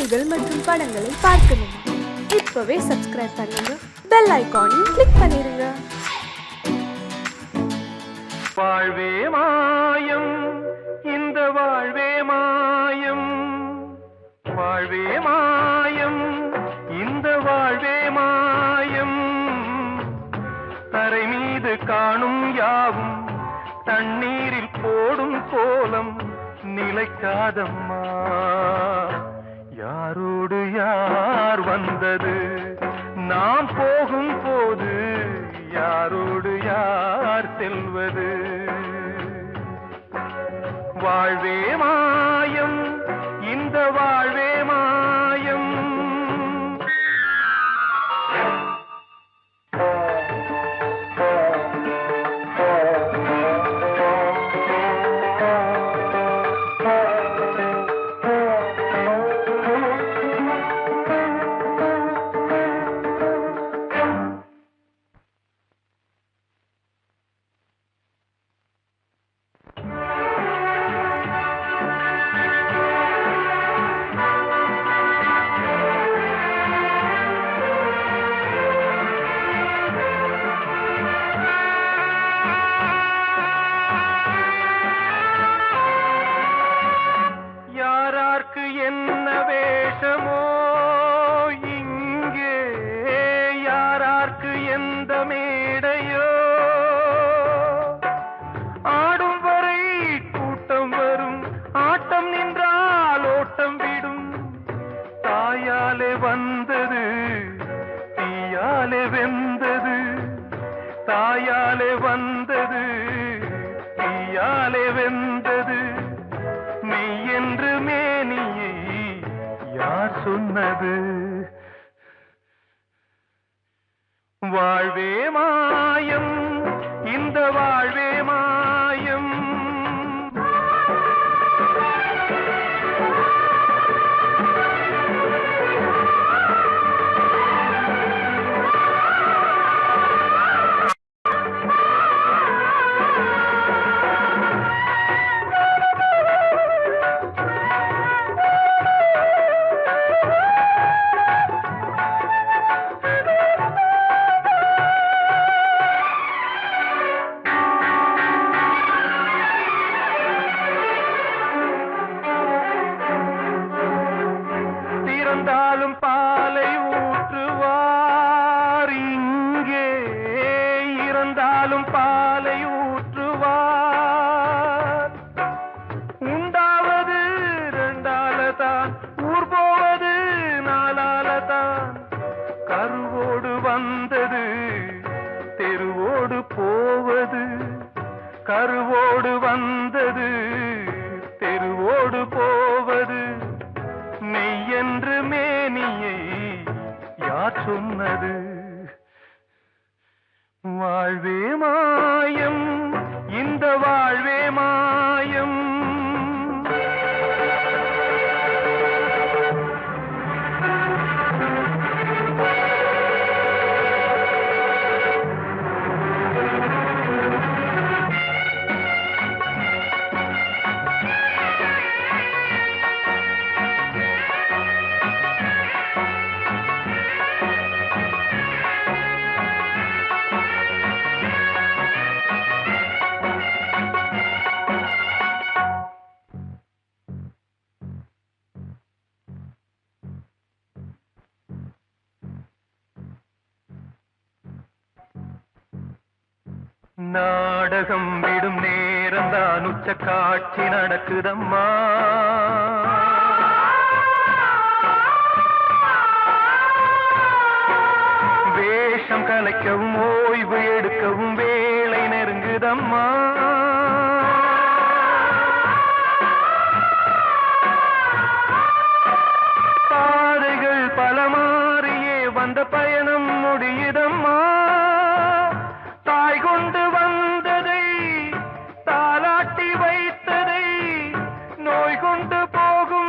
பாடல்கள் மற்றும் படங்களை பார்க்கணுமா? இப்பவே சப்ஸ்கிரைப் பண்ணுங்க, பெல் ஐகானையும் கிளிக் பண்ணிருங்க. வாழ்வே மாயம், இந்த வாழ்வே மாயம், வாழ்வே மாயம், இந்த வாழ்வே மாயம். தரை மீது காணும் யாவும் தண்ணீரில் போடும் கோலம் நிலைக்காதம்மா. யாரோடு யார் வந்தது நாம் போகும் போது, யாரோடு யார் செல்வது? வாழ்வே மாயம், இந்த வாழ்வே மாயம். என்ன வேஷமோ இங்கே, யாரார்க்கு எந்த மேடையோ, ஆடும் வரை கூட்டம் வரும், ஆட்டம் நின்றால் ஓட்டம் விடும். தாயாலே வந்தது தீயாலே வெந்தது, தாயாலே வந்தது தீயாலே வெந்தது. மெய் என்று மேனியை யார் சொன்னது? வாழ்வே மாயம், இந்த வாழ்வே மாயம். இருந்தாலும் பாலை ஊற்றுவார் இங்கே, இருந்தாலும் பாலை ஊற்றுவார். உண்டாவது ரெண்டாலதான், ஊர் போவது நாலாலதான். கருவோடு வந்தது தெருவோடு போவது, கருவோடு வந்தது தெருவோடு போவது. மெய் என்று மேனியை யார் சொன்னது? வாழ்வே மாயம், இந்த வாழ்வே மாயம். நாடகம் விடும் நேரம்தான் உச்ச காட்சி நடக்குதம்மா. வேஷம் கலைக்கவும் ஓய்வு எடுக்கவும் வேளை நெருங்குதம்மா. பாதைகள் பல மாறியே வந்த பயணம் முடியுதம்மா. தாய் கொண்டு வந்ததை தாலாட்டி வைத்ததை நோய் கொண்டு போகும்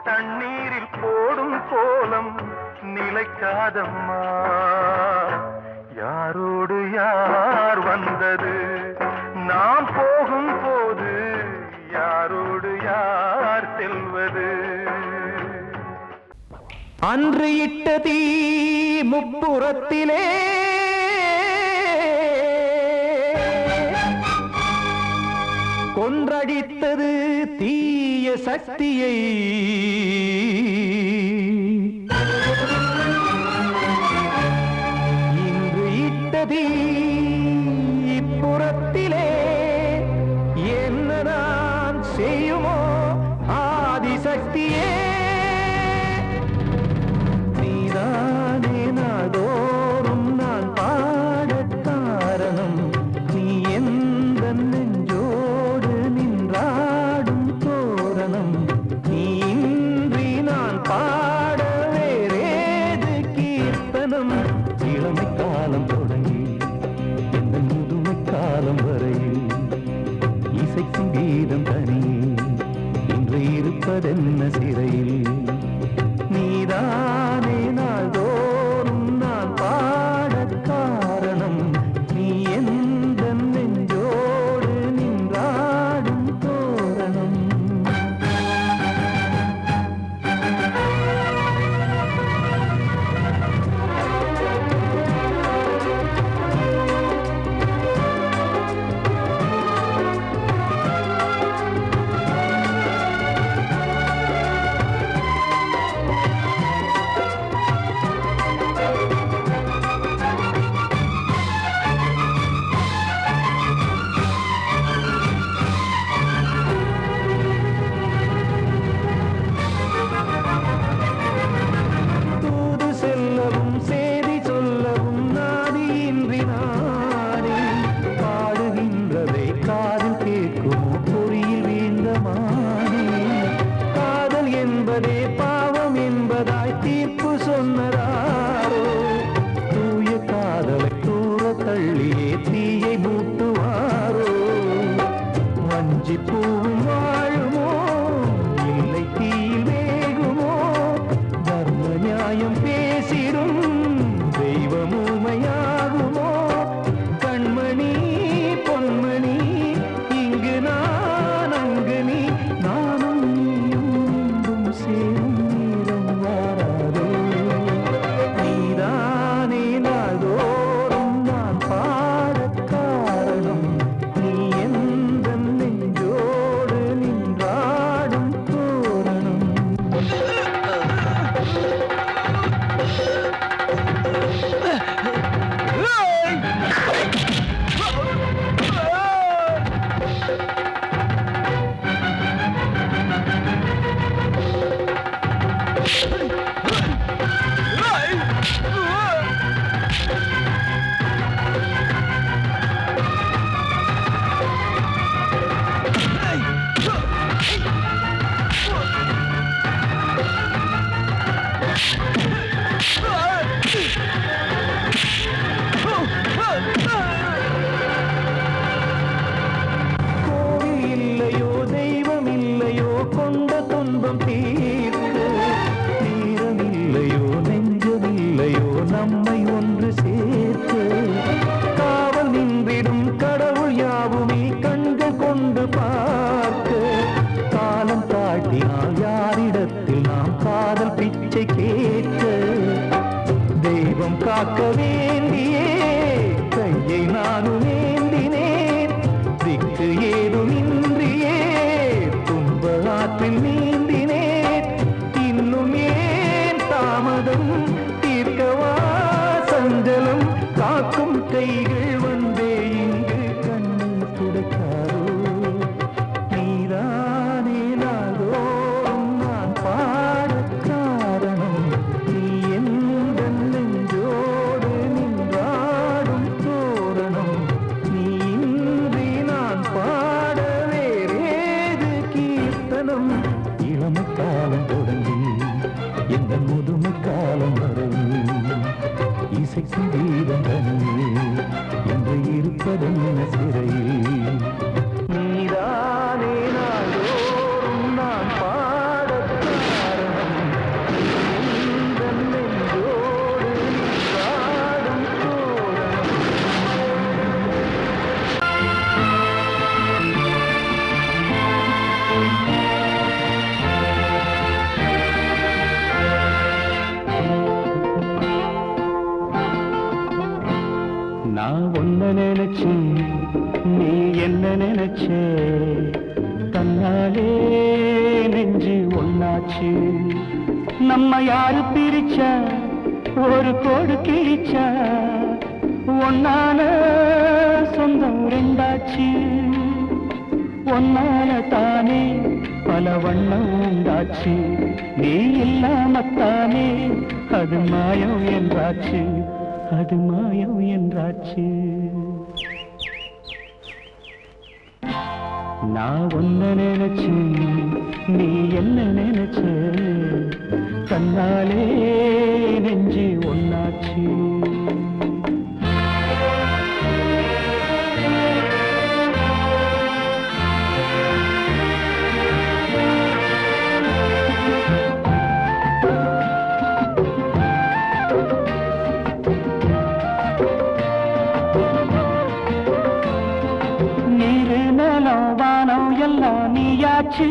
தண்ணீரில் போடும் கோலம் நிலைக்காதம்மா. யாரோடு யார் வந்தது நாம் போகும் போது, யாரோடு யார் செல்வது? அன்று இட்ட தீ முப்புறத்திலே கொன்றடித்தது தீய சக்தியை. இன்று இட்ட தீ இப்புறத்திலே என்ன நான் செய்யுமோ ஆதிசக்தியே. நீதானே நாடோறும் நான் பாடக் காரணம், நீ எந்த நெஞ்சோடு நின்றாடும் தோரணம். நீ இன்றி நான் பாட வேறேது கீர்த்தனம். இளமை காலம் தொடங்கி எந்த முதுமை காலம் வரையில் இசைக்கும் கீதம் தனியே இன்று இருப்பதென்ன சிறையில். நீதானே நாள்தோறும் நான் பாடக் காரணம், நீ எந்த நெஞ்சோடு நின்றாடும் தோரணம். தூது செல்லவும் சேதி சொல்லவும் நாதியின்றி நானே பாடுகின்றதை காதில் கேட்குமோ பொறியில் வீழ்ந்த மானே. காதல் என்பதே பாவம் என்பதாய் தீர்ப்பு சொன்னதாரோ, தூய காதலை தூர தள்ளியே தீயை மூட்டுவாரோ. வஞ்சி பூவும் வாழுமோ இல்லை தீயில் வேகுமோ, தர்ம நியாயம் பேசிடும் தெய்வமுமையாகுமோ. கண்மணி பொன்மணி இங்கு நான் அங்கு நீ, நானும் நீயும் மீண்டும் சேரும் நேரம் வாராதோ. நீ நம்ம யாரு பிரிச்சா ஒரு கோடு கிழிச்சா ஒன்னான சொந்தம் ரெண்டாச்சு ஒன்னால தானே பல வண்ணம் உண்டாச்சு நீ இல்லாமத்தானே அது மாயம் என்றாச்சு அது மாயம் என்றாச்சு நான் ஒன்ன நினைச்சேன் நீ என்ன நினைச்ச கண்ணாலே நெஞ்சு ஒன்னாச்சு நீயாச்சு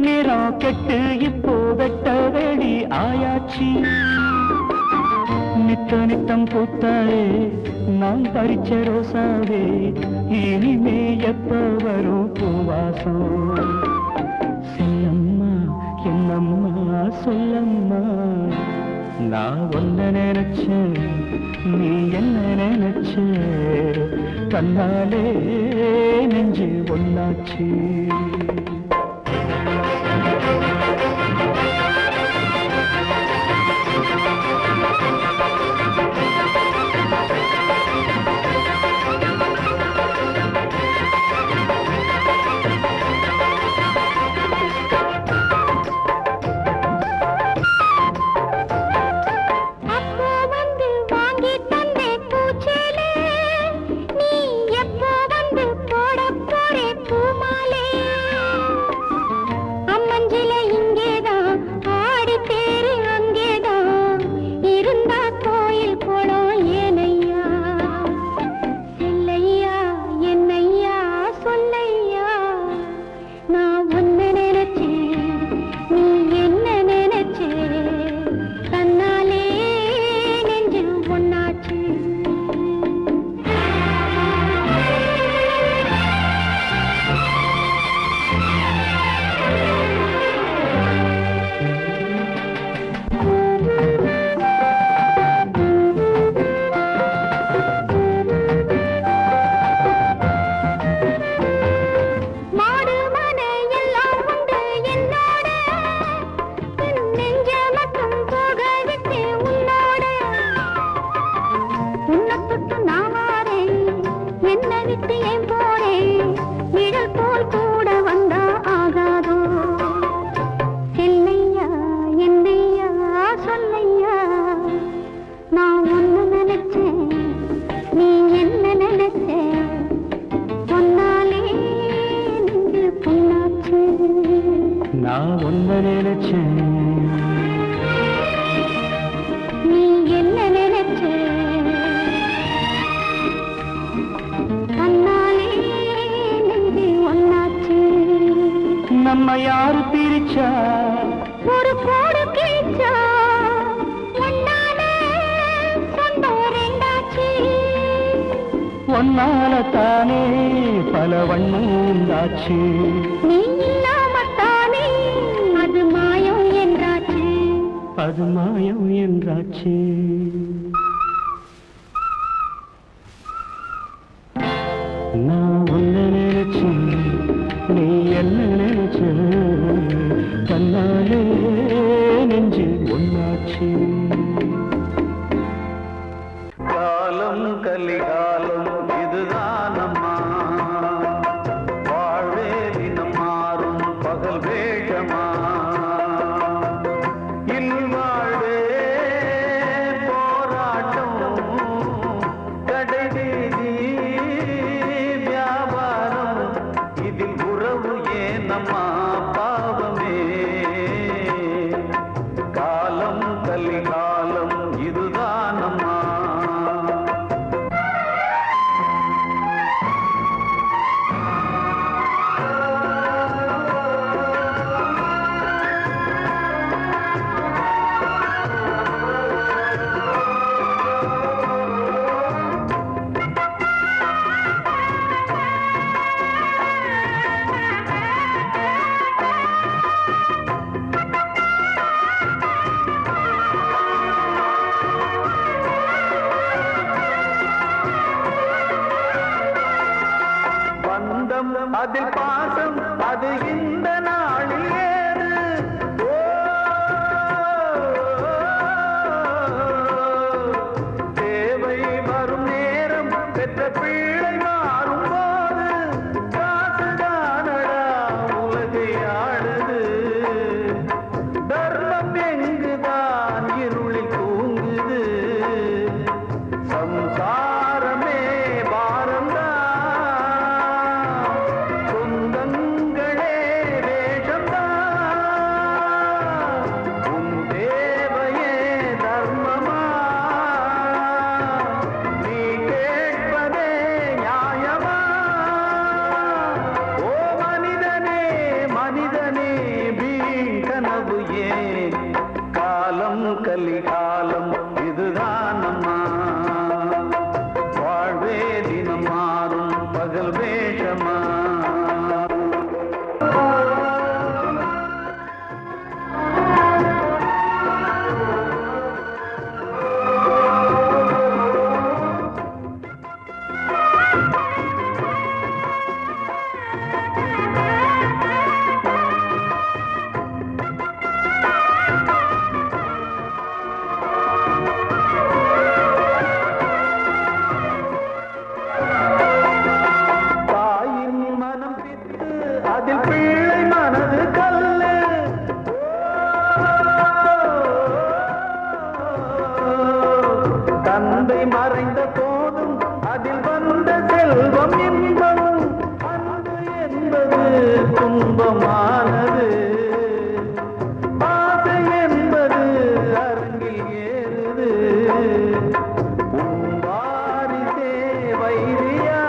நிறம் கெட்டு இப்போ வெட்ட வேடி ஆயாச்சு நித்த நித்தம் பூத்தாயே நான் பறிச்ச ரோசாவே இனிமே எப்ப வரும் பூவாசம் செல்லம்மா என்னம்மா சொல்லம்மா நான் ஒன்ன நினைச்சேன் நீ என்ன நினைச்ச கண்ணாலே நெஞ்சு ஒன்னாச்சு நான் ஒன்ன நினைச்சேன் நீ என்ன நினைச்ச கண்ணாலே நெஞ்சு ஒன்னாச்சு நம்ம யாரு பிரிச்சா ஒரு கோடு கிழிச்சா ஒன்னால சொந்தம் ரெண்டாச்சு ஒன்னால தானே பல வண்ணம் உண்டாச்சு நீ இல்லாமத்தானே அது மாயம் என்றாச்சு அது மாயம் என்றாச்சு நான் ஒன்ன நினைச்சேன் நீ என்ன நினைச்ச கண்ணாலே நெஞ்சு ஒன்னாச்சு காலம் கலிகாலம் இதுதானம்மா வாழ்வே தினம் மாறும் பகல் வேகமா இல்வாழ்வே போராட்டம் கடைவீதி வியாபாரம் இதில் உறவு ஏனம்மா பாவமே காலம் கலிகாலம் அதில் பாசம் அது இந்த நாளில் ஏது. ஓ, தேவை வரும் நேரம் பெற்ற பிள்ளை மாறும் போது காசுதானடா உலகை ஆடுது. தர்மம் எங்குதான் இருளில் தூங்குது. சம்சாரமே பாரம்தான், சொந்தங்களே வேஷம்தான். உன் தேவையே தர்மமா, நீ கேட்பதே நியாயமா? ஓ மனிதனே மனிதனே வீண் கனவு ஏன்? காலம் கலிகாலம் இதுதான் அம்மா. வாழ்வே தினம் மாறும் பகல் வேஷமா. தாயின் மனம் பித்து அதில் பிள்ளை மனது கல்லு. தந்தை மறைந்த போதும் அதில் வந்த செல்வம் இன்பம். அன்பு என்பது துன்பமானது, ஆசை என்பது அரங்கில் ஏறுது. உன் வாரிசே வைரியா,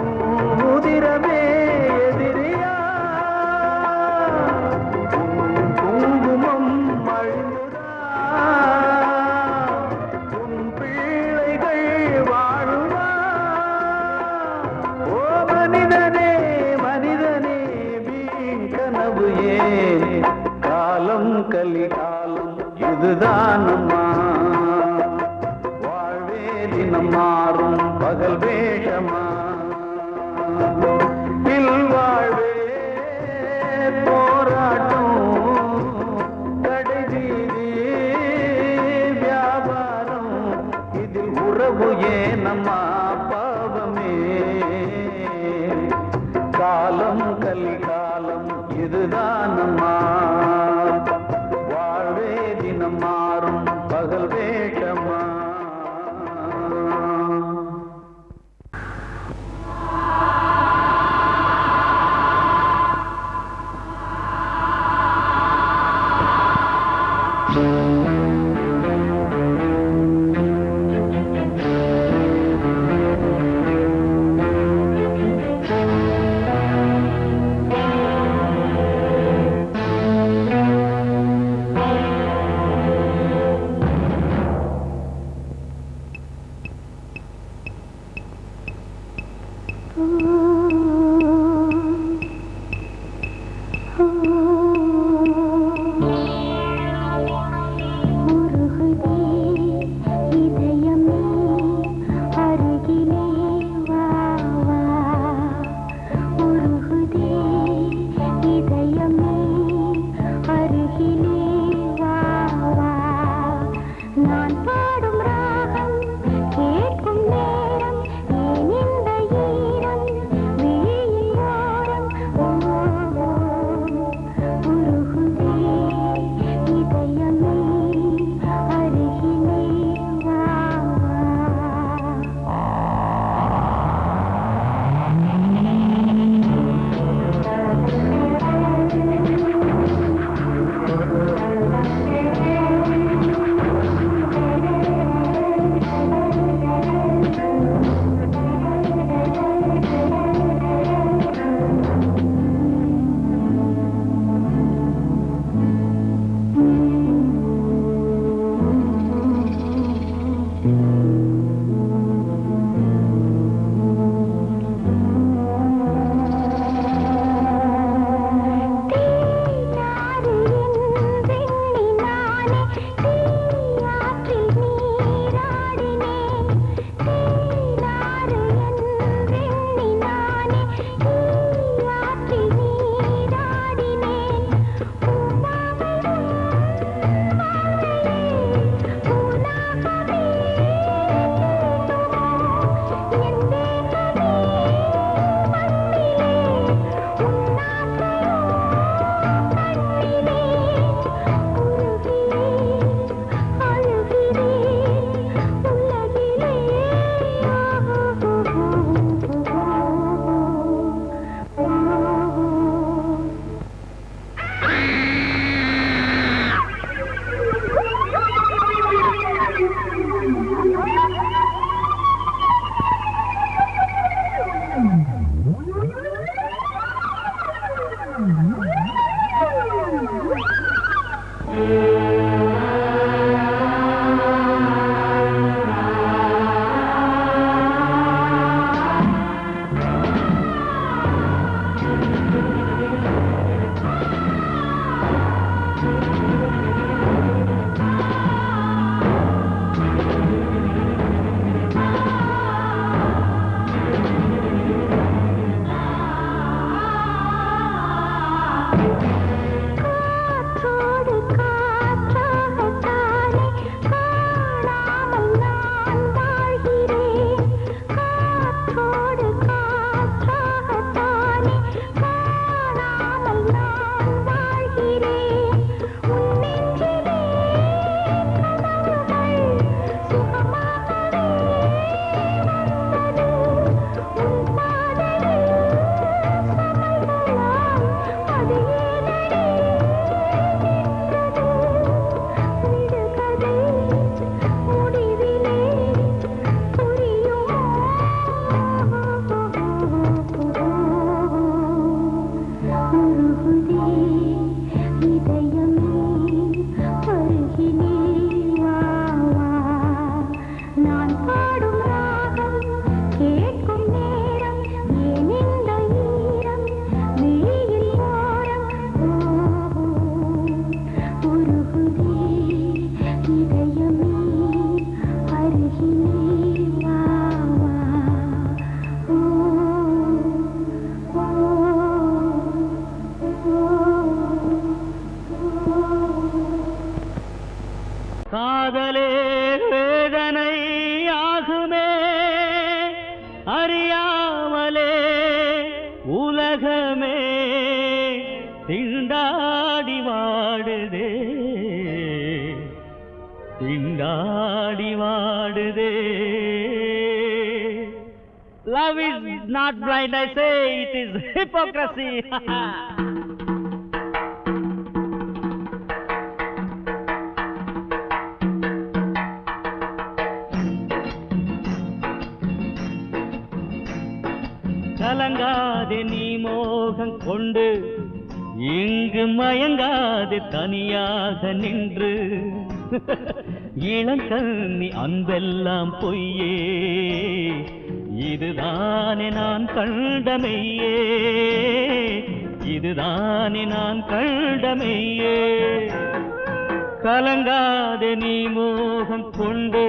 உன் உதிரமே எதிரியா? உன் குங்குமம் அழிந்துதா, உன் பிள்ளைகள் வாழுமா? ஓ மனிதனே மனிதனே வீண் கனவு ஏன்? காலம் கலிகாலம் இதுதான் அம்மா. வாழ்வே தினம் மாறும் பகல் வேஷமா. இல்வாழ்வே போராட்டம், கடைவீதி வியாபாரம். இதில் உறவு ஏனம்மா பாவமே? காலம் கலிகாலம் இதுதான் அம்மா. வாழ்வே தினம் மாறும் பகல் வேஷமா. இதயமே அருகிலே வா வா நான் பாடும் ராகம் கேட்கும் நேரம் ஏன் இந்த ஈரம் விழியில் ஓரம் உருகுதே இதயமே அருகிலே வா வா காதலே வேதனை ஆகுமே அறியாமலே உலகமே திண்டாடி வாடுதே திண்டாடி வாடுதே. Love is not blind, I say, it is hypocrisy. கலங்காதே நீ மோகம் கொண்டு இங்கு மயங்காதே தனியாக நின்று இளங்கண்ணி அன்பெல்லாம் பொய்யே இதுதானே நான் கண்டமையே இதுதானே நான் கண்டமையே. கலங்காதே நீ மோகம் கொண்டு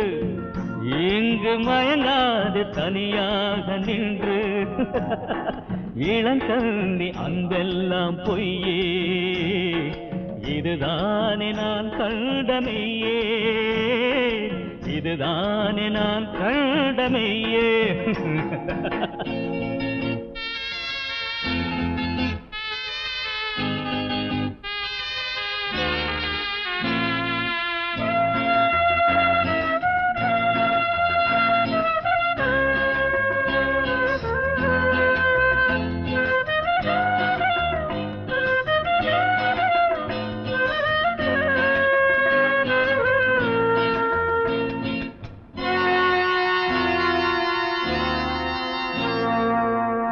இங்கு மயங்காது தனியாக நின்று இளங்கண்ணி அன்பெல்லாம் பொய்யே இதுதானே நான் கண்டமையே இதுதானே நான் கண்டமையே.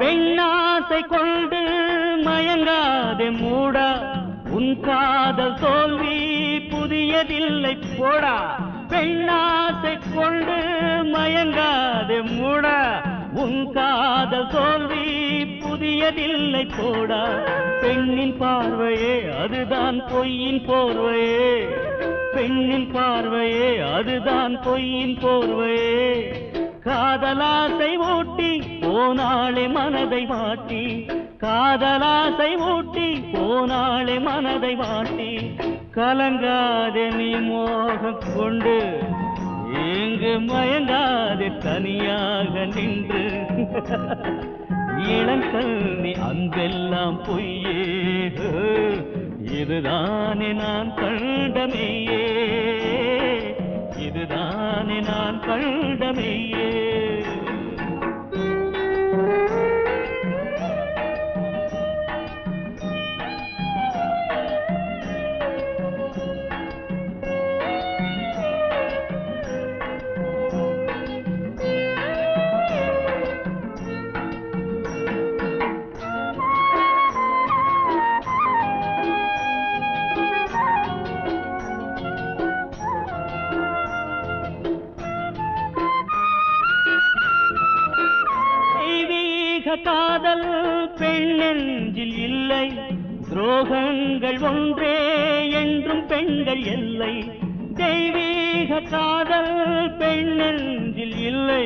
பெண்ணாசை கொண்டு மயங்காதே மூடா உன் காதல் தோல்வி புதியதில்லை போடா. பெண்ணாசை கொண்டு மயங்காதே மூடா உன் காதல் தோல்வி புதியதில்லை போடா. பெண்ணின் பார்வையே அதுதான் பொய்யின் போர்வையே பெண்ணின் பார்வையே அதுதான் பொய்யின் போர்வையே. காதலாசை ஊட்டி போனாளே மனதை வாட்டி காதலாசை ஊட்டி போனாளே மனதை வாட்டி. கலங்காதே நீ மோகம் கொண்டு இங்கு மயங்காதே தனியாக நின்று இளங்கண்ணி அன்பெல்லாம் பொய்யே இதுதானே நான் கண்டமையே இதுதானே நான் கண்டமையே. காதல் பெண்ணெஞ்சில் இல்லை துரோகங்கள் ஒன்றே என்றும் பெண்கள் எல்லை. தெய்வீக காதல் பெண்ணெஞ்சில் இல்லை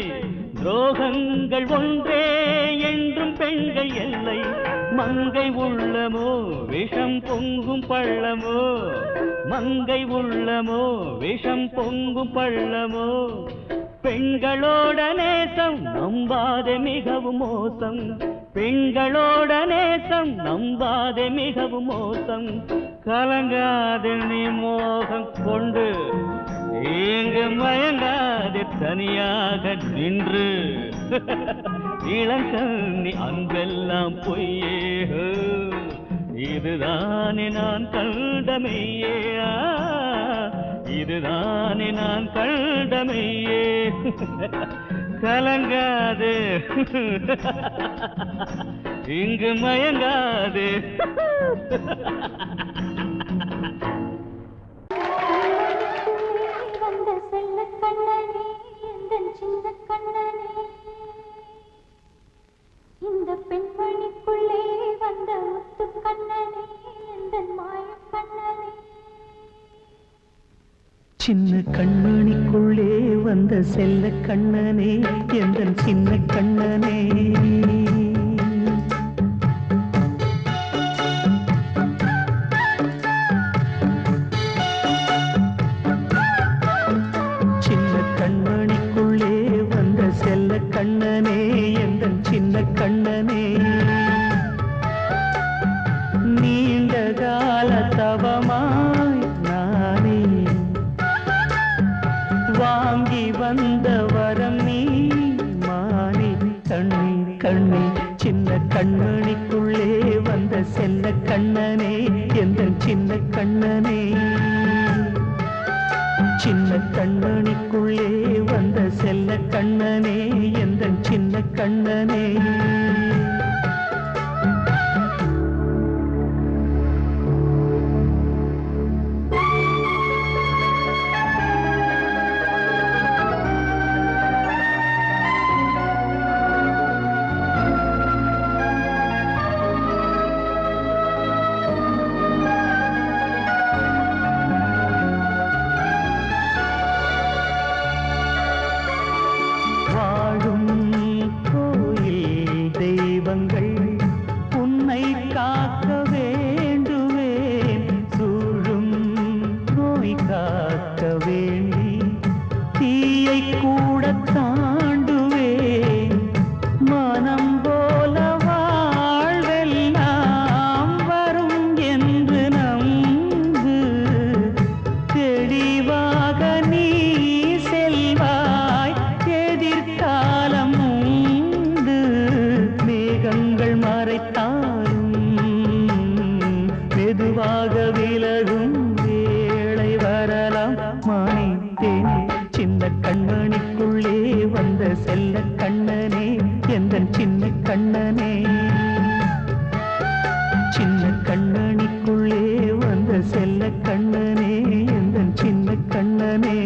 துரோகங்கள் ஒன்றே என்றும் பெண்கள் எல்லை. மங்கை உள்ளமோ விஷம் பொங்கும் பள்ளமோ மங்கை உள்ளமோ விஷம் பொங்கும் பள்ளமோ. பெண்களோட நேசம் நம்பாதே மிகவும் மோசம் பெண்களோட நேசம் நம்பாதே மிகவும் மோசம். கலங்காதே நீ மோகம் கொண்டு இங்கு மயங்காதே தனியாக நின்று இளங்கண்ணி அன்பெல்லாம் பொய்யே இதுதானே நான் கண்டமையே இதுதானே நான் கண்டமையே. கலங்காதே இங்கு மயங்காதே சின்ன கண்மணிக்குள்ளே வந்த செல்ல கண்ணனே எந்தன் சின்ன கண்ணனே சின்ன கண்மணிக்குள்ளே வந்த செல்ல கண்ணனே எந்தன் சின்ன கண்ணனே நீண்ட கால தவமாய் நானே வாங்கி வந்த வரம் நீ மானே கண்ணே கண்ணே சின்ன கண்மணிக்குள்ளே வந்த செல்ல கண்ணனே எந்தன் சின்ன கண்ணனே சின்ன கண்மணிக்குள்ளே வந்த செல்ல கண்ணனே எந்தன் சின்ன கண்ணனே உன்னை காக்க வேண்டுவேன் சூழும் நோய் காக்க வேண்டி தீயை கூட தாண்டுவேன் மனம் போல வாழ்வெல்லாம் வரும் என்று நம்பு தெளிவாக நீ செல்வாய் எதிர்காலம் உண்டு மேகங்கள் மறைத்தாலும் மெதுவாக விலகும் வேளை வரலாம் மானே தேனே சின்ன கண்மணிக்குள்ளே வந்த செல்ல கண்ணனே எந்தன் சின்ன கண்ணனே சின்ன கண்மணிக்குள்ளே வந்த செல்ல கண்ணனே எந்தன் சின்ன கண்ணனே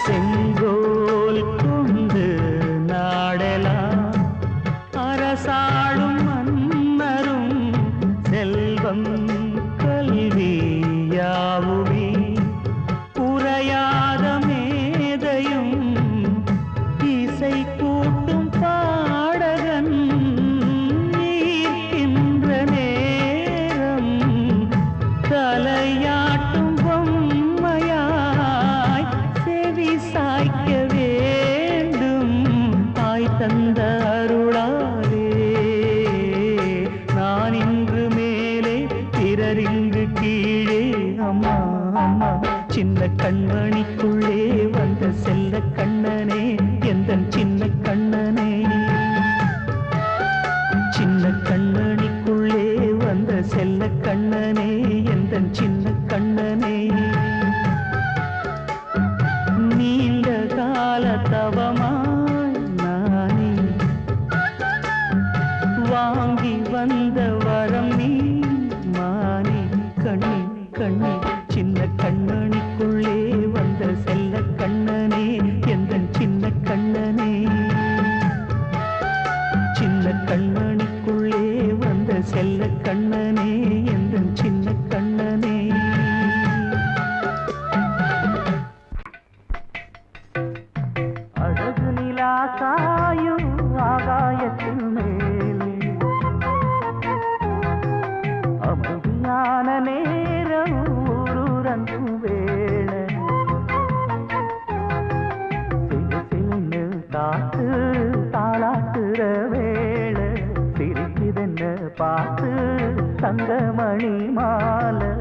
செங்கோல் கொண்டு நாடலாம் அரசாளும் மன்னரும் செல்வம் கல்வி யாவுமே உரையாத மேதையும் இசை கூட்டும் பாடகன் ஈர்க்கின்ற நேரம் தலையாட்டும் பொம்மையாய் செவி சாய்க்க வேண்டும் தாய் தந்த அருளாலே நான் இன்று மேலே பிறர் இங்கு கீழே அம்மா அம்மா சின்ன கண்மணிக்குள்ளே வந்த செல்ல கண்ணனே எந்தன் சின்ன கண்ணனே சின்ன கண்மணிக்குள்ளே வந்த செல்ல கண்ணனே எந்தன் சின்ன கண்ணனே நீண்ட கால தவமாய் நானே வாங்கி வந்த வரம் நீ மானே கண்ணே கண்ணே சின்ன கண்மணிக்குள்ளே வந்த செல்ல கண்ணனே எந்தன் சின்ன கண்ணனே சின்ன கண்மணிக்குள்ளே வந்த செல்ல கண்ணனே எந்தன் சின்ன கண்ணனே அழகு நிலா காயும் ஆகாயத்தின் மேலே அமைதியான நேரம் ஊருறங்கும் வேளை சிலு சிலுன்னு காத்து தாளாட்டுற வேளை சிரிக்குதென்ன பார்த்து தங்கமணி மாலை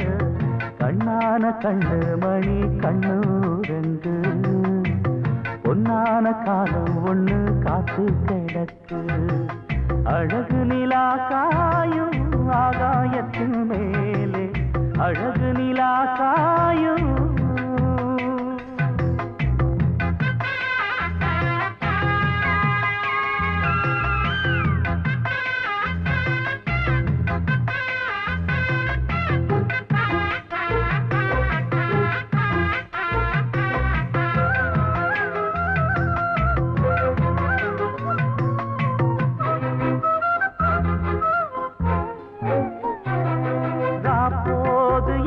கண்ணான கண்ணு மணி கண்ணூரங்கு பொன்னான காலம் ஒண்ணு காத்து கிடக்கு அழகு நிலா காயும் ஆகாயத்தின் மேலே அழகு நிலா காயும்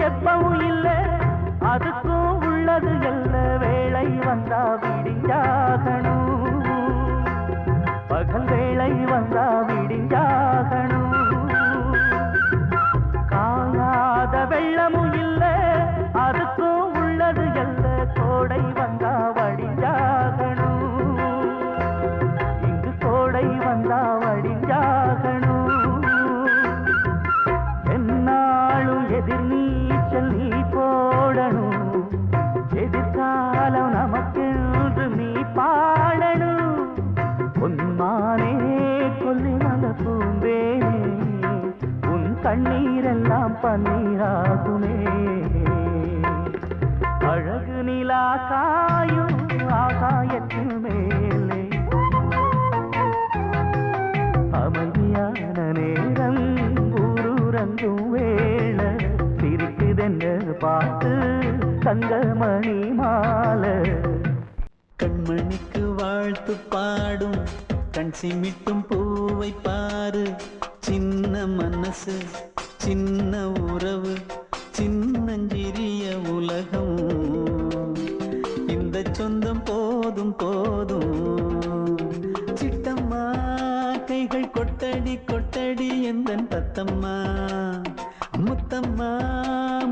எப்பவும் இல்லை அதுக்கும் உள்ளது எல்ல வேளை வந்தா விடிஞ்சாகணும் பகல் வேளை வந்தா விடிஞ்சாகணும் காணாத வெள்ளமும் இல்லை அதுக்கும் உள்ளது எல்ல கோடை வந்தா வடிஞ்சாகணும் இங்கு கோடை வந்தா வடிஞ்சாகணும் என்னாலும் எதிர் நீச்சல் நீ போடணும் எதிர்காலம் நமக்கென்று நீ பாடணும் உன்மானே கொல்லி மல பூந்தேனே உன் கண்ணீரெல்லாம் பன்னீராகுமே அழகு நிலா காயும் ஆகாயத்தின் மேலே அமைதியான நேரம் ஊரூரங்கும் வேள சிரிக்குதென்று பார்த்து தங்கமணி மாலை கண்மணிக்கு வாழ்த்து பாடும் கண் சிமிட்டும் பூவை பாரு சின்ன மனசு சின்ன உறவு சின்னஞ்சிறிய உலகம் இந்த சொந்தம் போதும் போதும் சிட்டம்மா கைகள் கொட்டடி கொட்டடி எந்தன் தத்தம்மா முத்தம்மா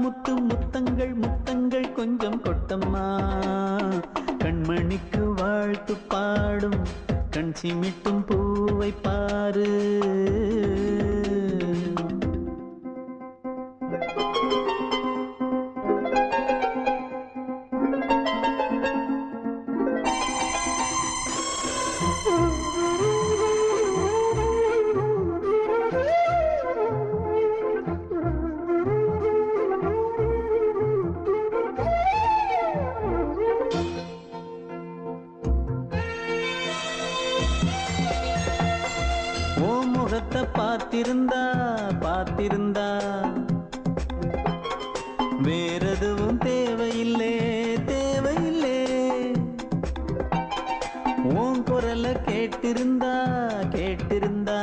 முத்து முத்தங்கள் முத்தங்கள் கொஞ்சம் கொட்டம்மா கண்மணிக்கு வாழ்த்து பாடும் கண் சிமிட்டும் பூவை பாரு பார்த்திருந்தா பார்த்திருந்தா வேறெதுவும் தேவையில்லை தேவையில்லை உன் குரலை கேட்டிருந்தா கேட்டிருந்தா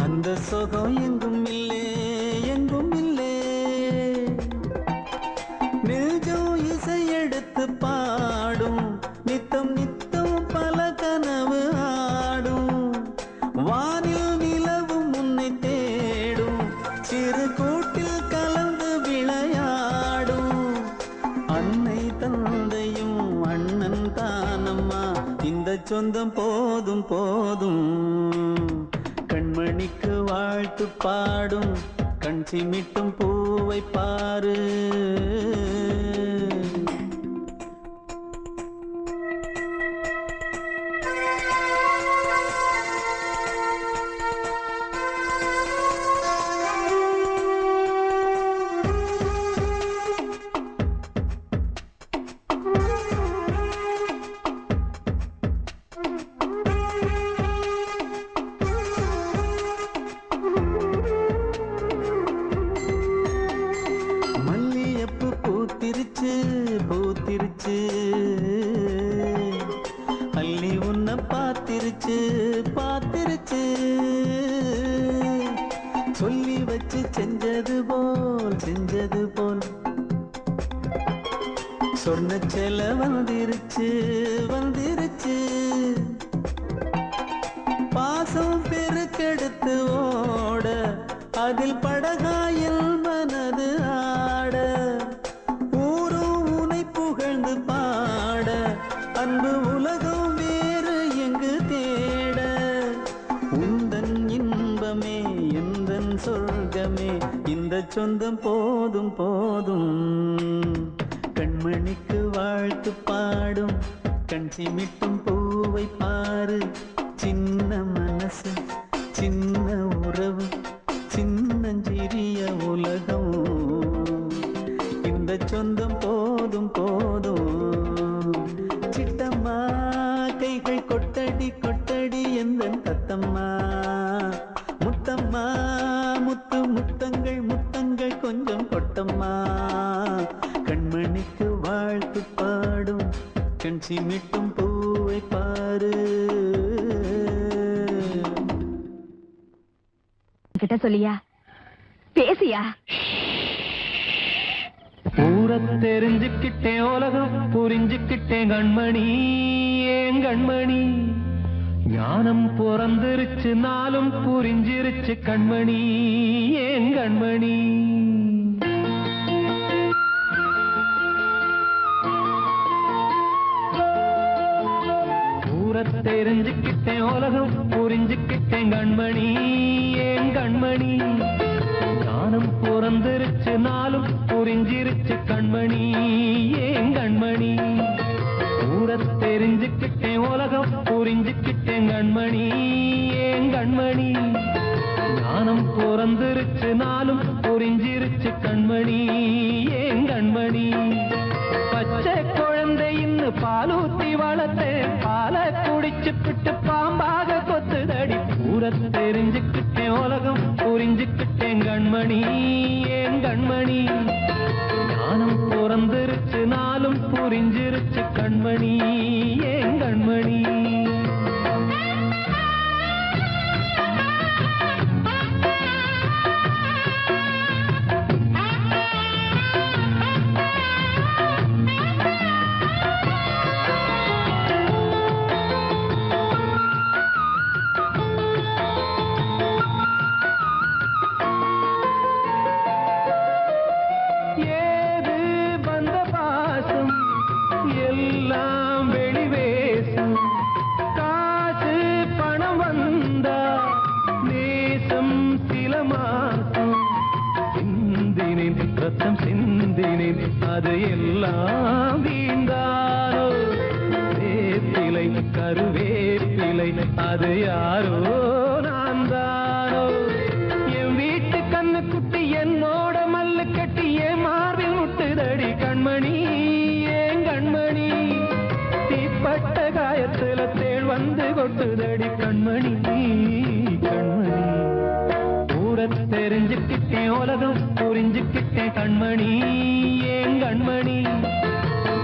அந்த சுகம் எங்கும் இல்லை எங்கும் இல்லை நெஞ்சம் இசை எடுத்து பாடும் நித்தம் நித்தம் பல கனவு ஆடும் வானில் நிலவும் உன்னை தேடும் சிறு கூட்டில் கலந்து விளையாடும் அன்னை தந்தையும் அண்ணன் தானம்மா இந்த சொந்தம் போதும் போதும் கண்மணிக்கு வாழ்த்து பாடும் கண் சிமிட்டும் பூவை பாரு பூத்திருச்சு பூத்திருச்சு அள்ளி உன்னை பார்த்திருச்சு பார்த்திருச்சு சொல்லி வச்சு செஞ்சது போல் சொன்ன செல வந்துருச்சு வந்துருச்சு பாசம் பெருக்கெடுத்து ஓட அதில் படகாயில் மனது ஆட ஊரும் உனை புகழ்ந்து பாட அன்பு உலகம் வேறு எங்கு தேட உந்தன் இன்பமே எந்தன் சொர்க்கமே இந்த சொந்தம் போதும் போதும் கண்மணிக்கு வாழ்த்து பாடும் கண் சிமிட்டும் பூவை பாரு சின்ன மனசு சின்ன உறவு சின்னஞ்சிறிய உலகம் இந்த சொந்தம் போதும் போதும் சிட்டம்மா கைகள் கொட்டடி கொட்டடி எந்தன் தத்தம்மா முத்தம்மா முத்து முத்தங்கள் முத்தங்கள் கொஞ்சம் கொட்டம்மா கண்மணிக்கு வாழ்த்து பாடும் கண் சிமிட்டும் பூவை பாரு கிட்ட சொல்லியா பேச லூசியா? ஊரை தெரிஞ்சுக்கிட்டேன், உலகம் புரிஞ்சுக்கிட்டேன் கண்மணி, ஏன் கண்மணி. ஞானம் பிறந்திருச்சு, நாளும் புரிஞ்சிருச்சு கண்மணி, ஏன் கண்மணி. ஊரை தெரிஞ்சுக்கிட்டேன், உலகம் புரிஞ்சுக்கிட்டேன் கண்மணி, ஏன் கண்மணி. ஞானம் பிறந்திருச்சு, நாளும் புரிஞ்சிருச்சு கண்மணி, ஏன் கண்மணி. ஊரை தெரிஞ்சுக்கிட்டேன், உலகம் புரிஞ்சுக்கிட்டேன் கண்மணி, ஏன் கண்மணி. ஞானம் பிறந்திருச்சு, நாளும் புரிஞ்சிருச்சு கண்மணி, ஏன் கண்மணி. பச்சை குழந்தையின்னு பாலூத்தி வளர்த்தேன், பாலை குடிச்சு பிட்டு பாம்பாக கொத்துதடி. ஊரை தெரிஞ்சுக்கிட்டேன், உலகம் புரிஞ்சுக்கிட்டேன் கண்மணி, ஏன் கண்மணி. ஞானம் பிறந்திருச்சு, நாளும் புரிஞ்சிருச்சு கண்மணி, ஏன் கண்மணி. ஏது வந்த பாசம் எல்லாம் வெளிவேசம், காசு பணம் வந்தா நேசம் சில மாசம். சிந்தினேன் ரத்தம் சிந்தினேன், அது எல்லாம் வீண்டாரோ. வேப்பிலை கருவேப்பிலை, அது யாரோ நான் தானோ. என் வீட்டு கண்ணு குட்டி என்னோட மல்லு கட்டி என் மார்பில் முட்டுதடி கண்மணி, ஏன் கண்மணி. தீப்பட்ட காயத்துல தேள் வந்து கொட்டுதடி கண்மணி, கண்மணி. ஊரை தெரிஞ்சுக்கிட்டேன், உலகம் புரிஞ்சுக்கிட்டேன் கண்மணி, ஏன் கண்மணி.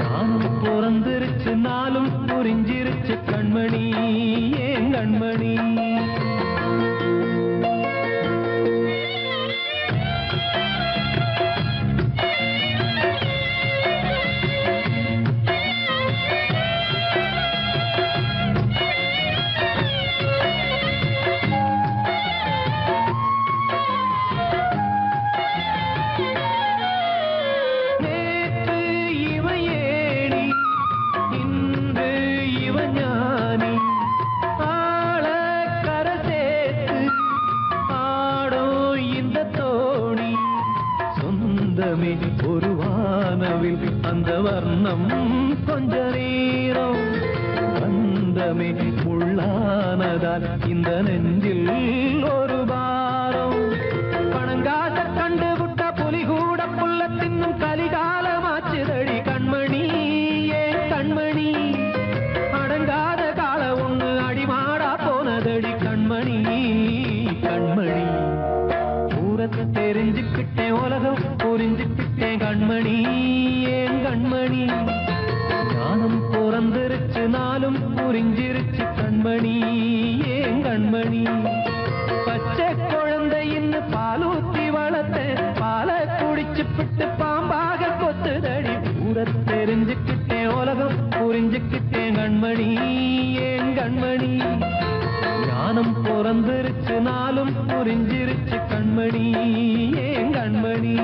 நானும் பிறந்திருச்சு, நாளும் புரிஞ்சிருச்சு கண்மணி, ஏன் கண்மணி. நேற்று இவ ஏணி, இன்று இவ ஞானி. ஆள கரை சேர்த்து ஆடோ இந்த தோணி. சொந்தமே ஒரு வானவில், அந்த வர்ணம் கொஞ்ச நேரம். பந்தமே உள்ளானதால் இந்த நெஞ்சில் ஒரு பாரம். பணங்காச கண்டு விட்ட புலி கூட புல்ல தின்னும் கலிகாலமாச்சுதடி கண்மணி, ஏன் கண்மணி. அடங்காத கால ஒண்ணு அடிமாடா போனதடி கண்மணி, கண்மணி. ஊரை தெரிஞ்சுக்கிட்டேன், உலகம் புரிஞ்சுக்கிட்டேன் கண்மணி, ஏன் கண்மணி. ஞானம் பிறந்திருச்சு, நாளும் புரிஞ்சிருச்சு கண்மணி, ஏன் கண்மணி. பச்சை குழந்தையின்னு பாலூத்தி வளர்த்தேன், பாலை குடிச்சு பிட்டு பாம்பாக கொத்துதடி. ஊரை தெரிஞ்சுக்கிட்டேன், உலகம் புரிஞ்சுக்கிட்டேன் கண்மணி, ஏன் கண்மணி. ஞானம் பிறந்திருச்சு, நாளும் புரிஞ்சிருச்சு கண்மணி, ஏன் கண்மணி.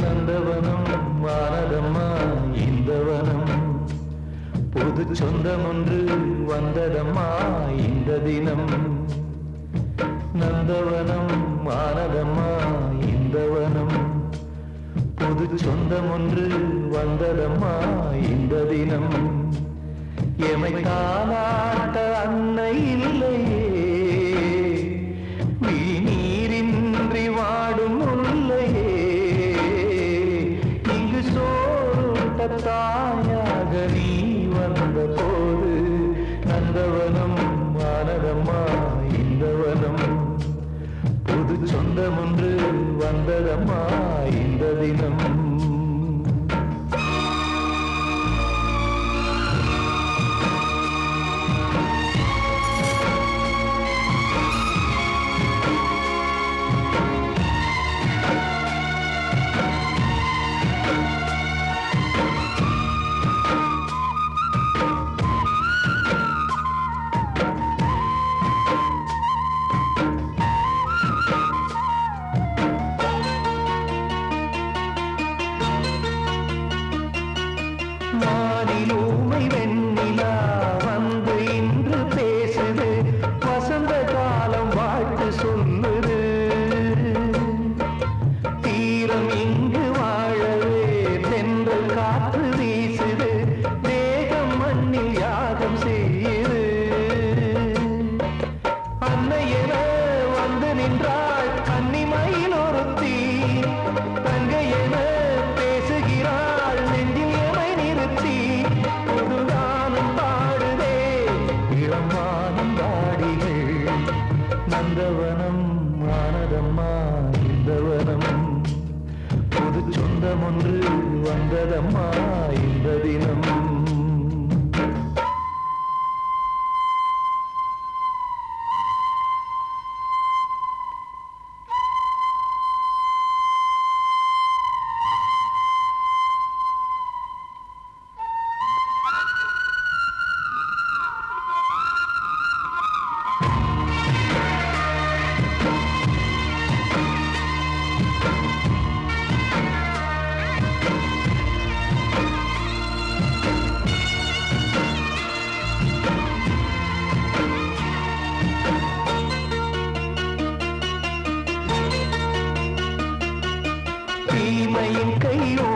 நந்தவனம் வானதம்மா இந்த வனம், புது சொந்தம் ஒன்று வந்ததம்மா இந்த தினம். நந்தவனம் வானதம்மா இந்த வனம், புது சொந்தம் ஒன்று வந்ததம்மா இந்த தினம். எமை தாலாட்ட அன்னை இல்லையே வந்து நின்றாள் கன்னிமயில் ஒருத்தி தங்கை என பேசுகிறாள் நெஞ்சில் எமை நிறுத்தி புதுகானம் பாடுதே இளமானம் பாடிகள் நந்தவனம் ஆனதம்மா இந்த வனம் புது சொந்தம் ஒன்று வந்ததம்மா இந்த தினம் தீமையின் கையோ